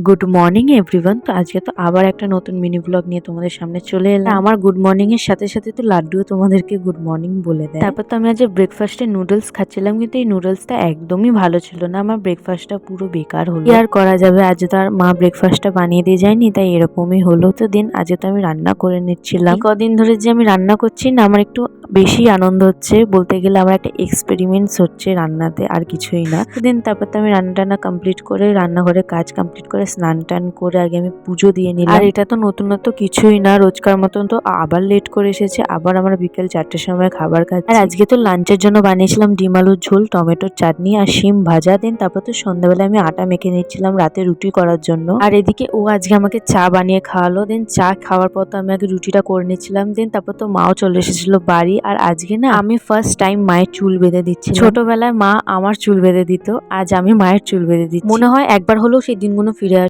Good morning everyone. তো আজকে তো আবার একটা নতুন মিনি ব্লগ নিয়ে তোমাদের সামনে চলে এলাম। আমার গুড মর্নিং এর সাথে সাথে তো লাড্ডুও তোমাদেরকে গুড মর্নিং বলে দেয়। তারপর তো আমি আজ ব্রেকফাস্টে নুডলস খাচ্ছিলাম, কিন্তু এই নুডলসটা একদমই ভালো ছিল না। আমার ব্রেকফাস্টটা পুরো বেকার হলো। কি আর করা যাবে, আজ তো আর মা ব্রেকফাস্টটা বানিয়ে দিয়ে যায়নি, তাই এরকমই হলো। তো আজকে তো আমি রান্না করে নিচ্ছিলাম। কদিন ধরে যে আমি রান্না করছি না, আমার একটু বেশি আনন্দ হচ্ছে। বলতে গেলে আমার একটা এক্সপেরিমেন্টস হচ্ছে রান্নাতে, আর কিছুই না। তারপর তো আমি রান্না কমপ্লিট করে রান্নাঘরে কাজ কমপ্লিট করে স্নান টান করে আগে আমি পুজো দিয়ে নিলাম। আর এটা তো নতুনত্ব কিছুই না, রোজকার মতন তো আবার লেট করে এসেছে। আবার আমরা বিকেল 4টের সময় খাবার খাচ্ছি। আর আজকে তো লাঞ্চের জন্য বানিয়েছিলাম ডিম আলুর ঝোল, টমেটোর চাটনি আর শিম ভাজা। তারপর তো সন্ধ্যাবেলা আমি আটা মেখে নিচ্ছিলাম রাতে রুটি করার জন্য। আর এদিকে ও আজকে আমাকে চা বানিয়ে খাওয়ালো। চা খাওয়ার পর তো আমি আগে রুটিটা করে নিচ্ছিলাম। তারপর তো মাও চলে এসেছিল বাড়ি। আর আজকে না আমি ফার্স্ট টাইম মায়ের চুল বেঁধে দিচ্ছি। ছোটবেলায় মা আমার চুল বেঁধে দিত, আজ আমি মায়ের চুল বেঁধে দিচ্ছি। মনে হয় একবার হলেও সেই দিনগুলো ফিরে আসে।